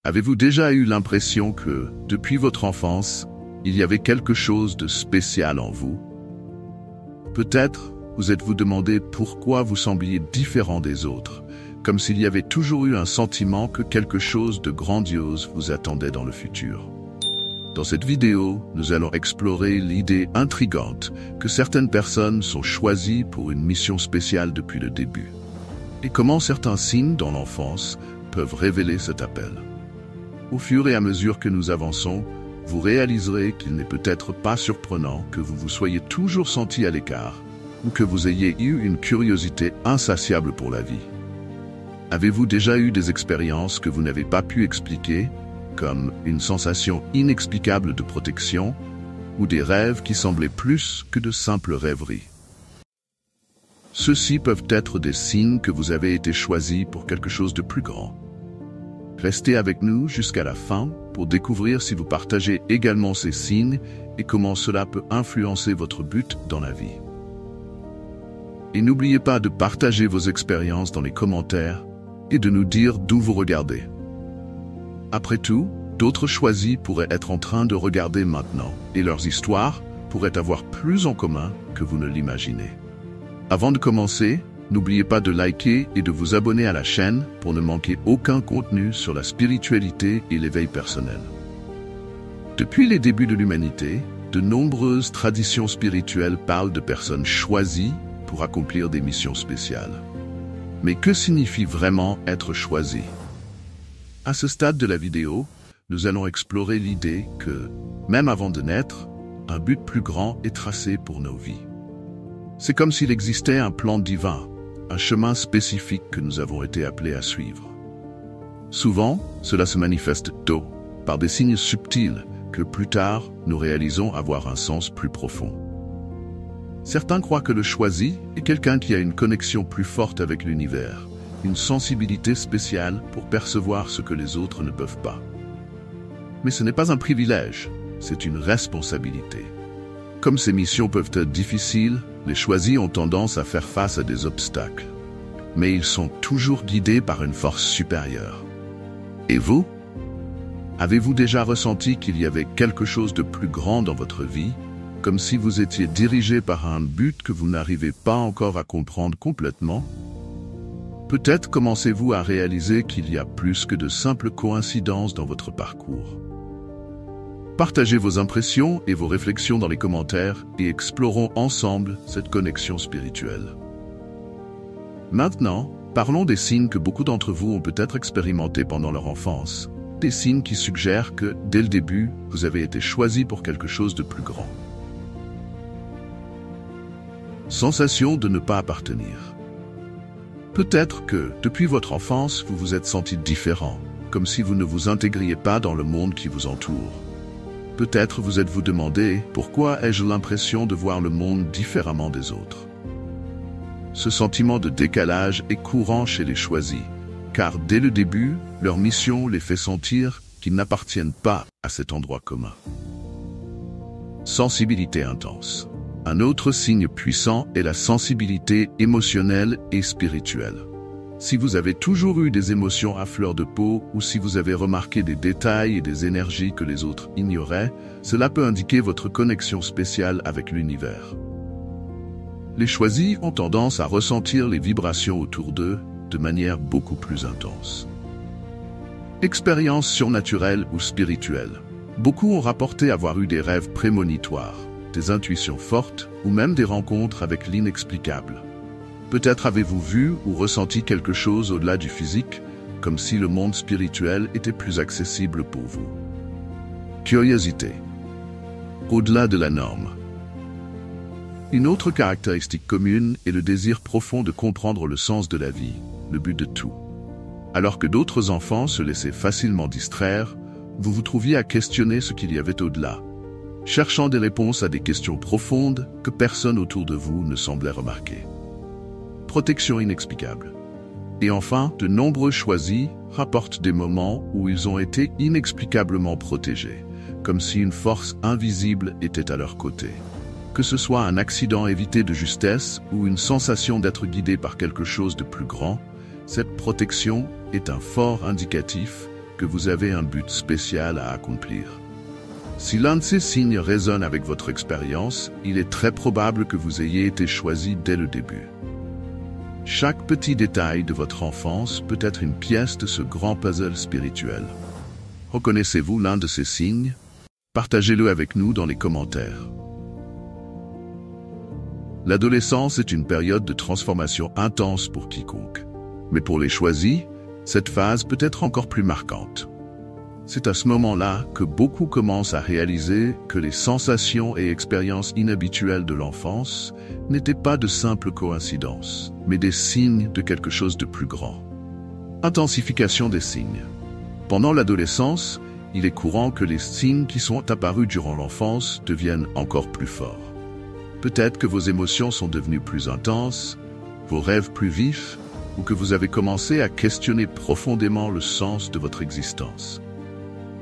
Avez-vous déjà eu l'impression que, depuis votre enfance, il y avait quelque chose de spécial en vous? Peut-être vous êtes-vous demandé pourquoi vous sembliez différent des autres, comme s'il y avait toujours eu un sentiment que quelque chose de grandiose vous attendait dans le futur. Dans cette vidéo, nous allons explorer l'idée intrigante que certaines personnes sont choisies pour une mission spéciale depuis le début, et comment certains signes dans l'enfance peuvent révéler cet appel. Au fur et à mesure que nous avançons, vous réaliserez qu'il n'est peut-être pas surprenant que vous vous soyez toujours senti à l'écart ou que vous ayez eu une curiosité insatiable pour la vie. Avez-vous déjà eu des expériences que vous n'avez pas pu expliquer, comme une sensation inexplicable de protection ou des rêves qui semblaient plus que de simples rêveries? Ceux-ci peuvent être des signes que vous avez été choisi pour quelque chose de plus grand. Restez avec nous jusqu'à la fin pour découvrir si vous partagez également ces signes et comment cela peut influencer votre but dans la vie. Et n'oubliez pas de partager vos expériences dans les commentaires et de nous dire d'où vous regardez. Après tout, d'autres choisis pourraient être en train de regarder maintenant et leurs histoires pourraient avoir plus en commun que vous ne l'imaginez. Avant de commencer, n'oubliez pas de liker et de vous abonner à la chaîne pour ne manquer aucun contenu sur la spiritualité et l'éveil personnel. Depuis les débuts de l'humanité, de nombreuses traditions spirituelles parlent de personnes choisies pour accomplir des missions spéciales. Mais que signifie vraiment être choisi? À ce stade de la vidéo, nous allons explorer l'idée que, même avant de naître, un but plus grand est tracé pour nos vies. C'est comme s'il existait un plan divin, un chemin spécifique que nous avons été appelés à suivre. Souvent, cela se manifeste tôt, par des signes subtils que plus tard, nous réalisons avoir un sens plus profond. Certains croient que le choisi est quelqu'un qui a une connexion plus forte avec l'univers, une sensibilité spéciale pour percevoir ce que les autres ne peuvent pas. Mais ce n'est pas un privilège, c'est une responsabilité. Comme ces missions peuvent être difficiles, les choisis ont tendance à faire face à des obstacles. Mais ils sont toujours guidés par une force supérieure. Et vous? Avez-vous déjà ressenti qu'il y avait quelque chose de plus grand dans votre vie, comme si vous étiez dirigé par un but que vous n'arrivez pas encore à comprendre complètement? Peut-être commencez-vous à réaliser qu'il y a plus que de simples coïncidences dans votre parcours. Partagez vos impressions et vos réflexions dans les commentaires et explorons ensemble cette connexion spirituelle. Maintenant, parlons des signes que beaucoup d'entre vous ont peut-être expérimentés pendant leur enfance, des signes qui suggèrent que, dès le début, vous avez été choisi pour quelque chose de plus grand. Sensation de ne pas appartenir. Peut-être que, depuis votre enfance, vous vous êtes senti différent, comme si vous ne vous intégriez pas dans le monde qui vous entoure. Peut-être vous êtes-vous demandé « Pourquoi ai-je l'impression de voir le monde différemment des autres ?» Ce sentiment de décalage est courant chez les choisis, car dès le début, leur mission les fait sentir qu'ils n'appartiennent pas à cet endroit commun. Sensibilité intense. Un autre signe puissant est la sensibilité émotionnelle et spirituelle. Si vous avez toujours eu des émotions à fleur de peau ou si vous avez remarqué des détails et des énergies que les autres ignoraient, cela peut indiquer votre connexion spéciale avec l'univers. Les choisis ont tendance à ressentir les vibrations autour d'eux de manière beaucoup plus intense. Expérience surnaturelle ou spirituelle. Beaucoup ont rapporté avoir eu des rêves prémonitoires, des intuitions fortes ou même des rencontres avec l'inexplicable. Peut-être avez-vous vu ou ressenti quelque chose au-delà du physique, comme si le monde spirituel était plus accessible pour vous. Curiosité. Au-delà de la norme. Une autre caractéristique commune est le désir profond de comprendre le sens de la vie, le but de tout. Alors que d'autres enfants se laissaient facilement distraire, vous vous trouviez à questionner ce qu'il y avait au-delà, cherchant des réponses à des questions profondes que personne autour de vous ne semblait remarquer. Protection inexplicable. Et enfin, de nombreux choisis rapportent des moments où ils ont été inexplicablement protégés, comme si une force invisible était à leur côté. Que ce soit un accident évité de justesse ou une sensation d'être guidé par quelque chose de plus grand, cette protection est un fort indicatif que vous avez un but spécial à accomplir. Si l'un de ces signes résonne avec votre expérience, il est très probable que vous ayez été choisi dès le début. Chaque petit détail de votre enfance peut être une pièce de ce grand puzzle spirituel. Reconnaissez-vous l'un de ces signes? Partagez-le avec nous dans les commentaires. L'adolescence est une période de transformation intense pour quiconque. Mais pour les choisis, cette phase peut être encore plus marquante. C'est à ce moment-là que beaucoup commencent à réaliser que les sensations et expériences inhabituelles de l'enfance n'étaient pas de simples coïncidences, mais des signes de quelque chose de plus grand. Intensification des signes. Pendant l'adolescence, il est courant que les signes qui sont apparus durant l'enfance deviennent encore plus forts. Peut-être que vos émotions sont devenues plus intenses, vos rêves plus vifs, ou que vous avez commencé à questionner profondément le sens de votre existence.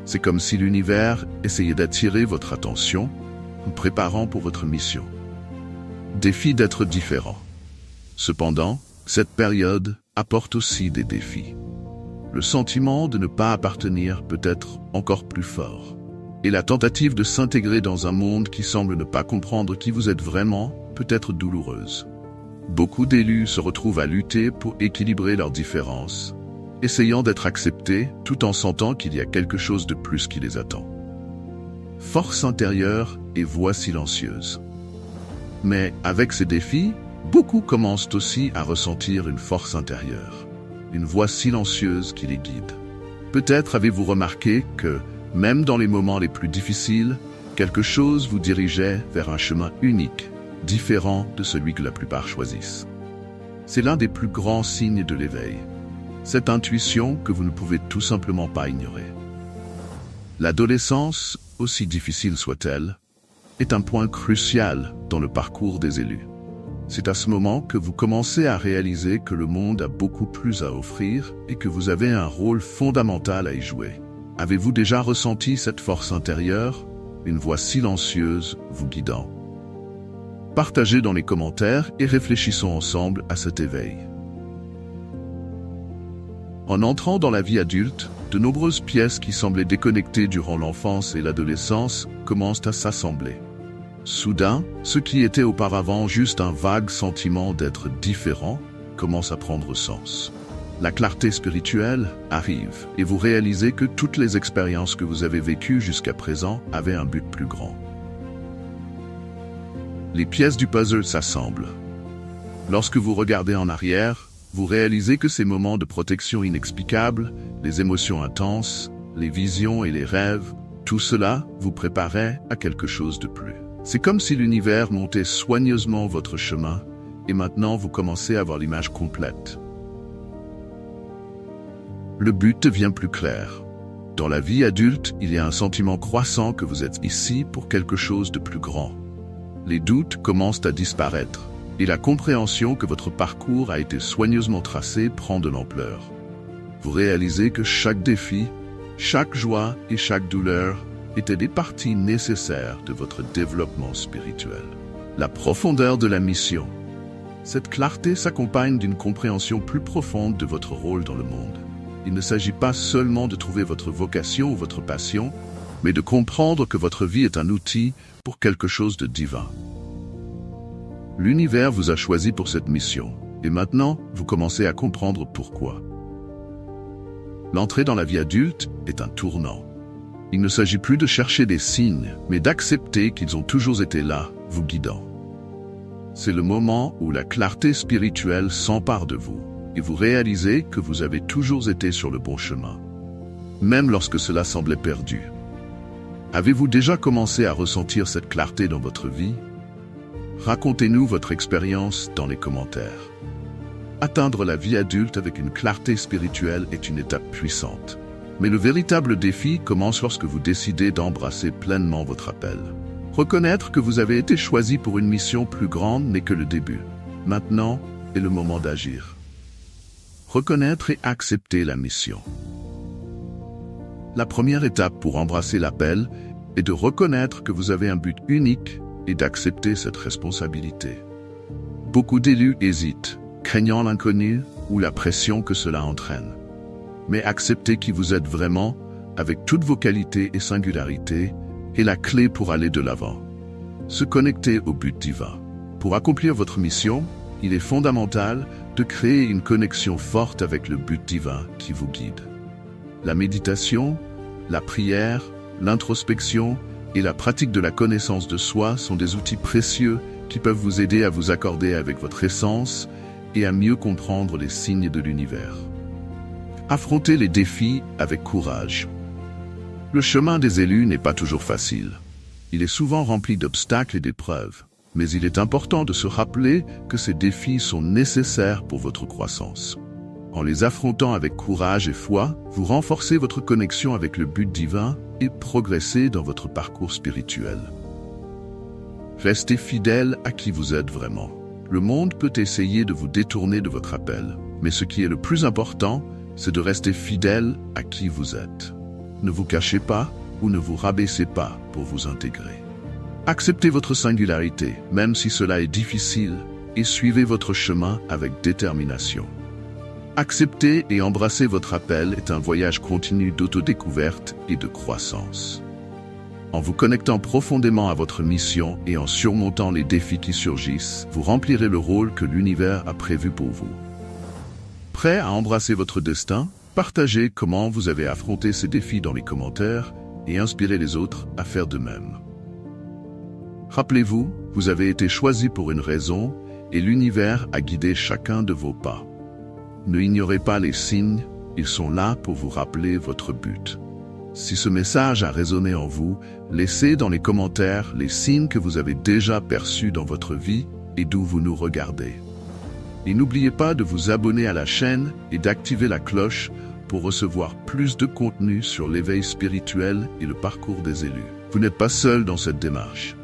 C'est comme si l'univers essayait d'attirer votre attention, vous préparant pour votre mission. Défi d'être différent. Cependant, cette période apporte aussi des défis. Le sentiment de ne pas appartenir peut être encore plus fort. Et la tentative de s'intégrer dans un monde qui semble ne pas comprendre qui vous êtes vraiment peut être douloureuse. Beaucoup d'élus se retrouvent à lutter pour équilibrer leurs différences, essayant d'être acceptés tout en sentant qu'il y a quelque chose de plus qui les attend. Force intérieure et voix silencieuse. Mais avec ces défis, beaucoup commencent aussi à ressentir une force intérieure, une voix silencieuse qui les guide. Peut-être avez-vous remarqué que, même dans les moments les plus difficiles, quelque chose vous dirigeait vers un chemin unique, différent de celui que la plupart choisissent. C'est l'un des plus grands signes de l'éveil. Cette intuition que vous ne pouvez tout simplement pas ignorer. L'adolescence, aussi difficile soit-elle, est un point crucial dans le parcours des élus. C'est à ce moment que vous commencez à réaliser que le monde a beaucoup plus à offrir et que vous avez un rôle fondamental à y jouer. Avez-vous déjà ressenti cette force intérieure, une voix silencieuse vous guidant? Partagez dans les commentaires et réfléchissons ensemble à cet éveil. En entrant dans la vie adulte, de nombreuses pièces qui semblaient déconnectées durant l'enfance et l'adolescence commencent à s'assembler. Soudain, ce qui était auparavant juste un vague sentiment d'être différent commence à prendre sens. La clarté spirituelle arrive et vous réalisez que toutes les expériences que vous avez vécues jusqu'à présent avaient un but plus grand. Les pièces du puzzle s'assemblent. Lorsque vous regardez en arrière, vous réalisez que ces moments de protection inexplicables, les émotions intenses, les visions et les rêves, tout cela vous préparait à quelque chose de plus. C'est comme si l'univers montait soigneusement votre chemin et maintenant vous commencez à avoir l'image complète. Le but devient plus clair. Dans la vie adulte, il y a un sentiment croissant que vous êtes ici pour quelque chose de plus grand. Les doutes commencent à disparaître et la compréhension que votre parcours a été soigneusement tracé prend de l'ampleur. Vous réalisez que chaque défi, chaque joie et chaque douleur étaient des parties nécessaires de votre développement spirituel. La profondeur de la mission. Cette clarté s'accompagne d'une compréhension plus profonde de votre rôle dans le monde. Il ne s'agit pas seulement de trouver votre vocation ou votre passion, mais de comprendre que votre vie est un outil pour quelque chose de divin. L'univers vous a choisi pour cette mission, et maintenant, vous commencez à comprendre pourquoi. L'entrée dans la vie adulte est un tournant. Il ne s'agit plus de chercher des signes, mais d'accepter qu'ils ont toujours été là, vous guidant. C'est le moment où la clarté spirituelle s'empare de vous, et vous réalisez que vous avez toujours été sur le bon chemin, même lorsque cela semblait perdu. Avez-vous déjà commencé à ressentir cette clarté dans votre vie? Racontez-nous votre expérience dans les commentaires. Atteindre la vie adulte avec une clarté spirituelle est une étape puissante. Mais le véritable défi commence lorsque vous décidez d'embrasser pleinement votre appel. Reconnaître que vous avez été choisi pour une mission plus grande n'est que le début. Maintenant est le moment d'agir. Reconnaître et accepter la mission. La première étape pour embrasser l'appel est de reconnaître que vous avez un but unique et d'accepter cette responsabilité. Beaucoup d'élus hésitent, craignant l'inconnu ou la pression que cela entraîne. mais accepter qui vous êtes vraiment, avec toutes vos qualités et singularités, est la clé pour aller de l'avant. Se connecter au but divin. Pour accomplir votre mission, il est fondamental de créer une connexion forte avec le but divin qui vous guide. La méditation, la prière, l'introspection et la pratique de la connaissance de soi sont des outils précieux qui peuvent vous aider à vous accorder avec votre essence et à mieux comprendre les signes de l'univers. Affrontez les défis avec courage. Le chemin des élus n'est pas toujours facile. Il est souvent rempli d'obstacles et d'épreuves, mais il est important de se rappeler que ces défis sont nécessaires pour votre croissance. En les affrontant avec courage et foi, vous renforcez votre connexion avec le but divin et progressez dans votre parcours spirituel. Restez fidèle à qui vous êtes vraiment. Le monde peut essayer de vous détourner de votre appel, mais ce qui est le plus important, c'est de rester fidèle à qui vous êtes. Ne vous cachez pas ou ne vous rabaissez pas pour vous intégrer. Acceptez votre singularité, même si cela est difficile, et suivez votre chemin avec détermination. Accepter et embrasser votre appel est un voyage continu d'autodécouverte et de croissance. En vous connectant profondément à votre mission et en surmontant les défis qui surgissent, vous remplirez le rôle que l'univers a prévu pour vous. Prêt à embrasser votre destin? Partagez comment vous avez affronté ces défis dans les commentaires et inspirez les autres à faire de même. Rappelez-vous, vous avez été choisi pour une raison et l'univers a guidé chacun de vos pas. Ne ignorez pas les signes, ils sont là pour vous rappeler votre but. Si ce message a résonné en vous, laissez dans les commentaires les signes que vous avez déjà perçus dans votre vie et d'où vous nous regardez. Et n'oubliez pas de vous abonner à la chaîne et d'activer la cloche pour recevoir plus de contenu sur l'éveil spirituel et le parcours des élus. Vous n'êtes pas seul dans cette démarche.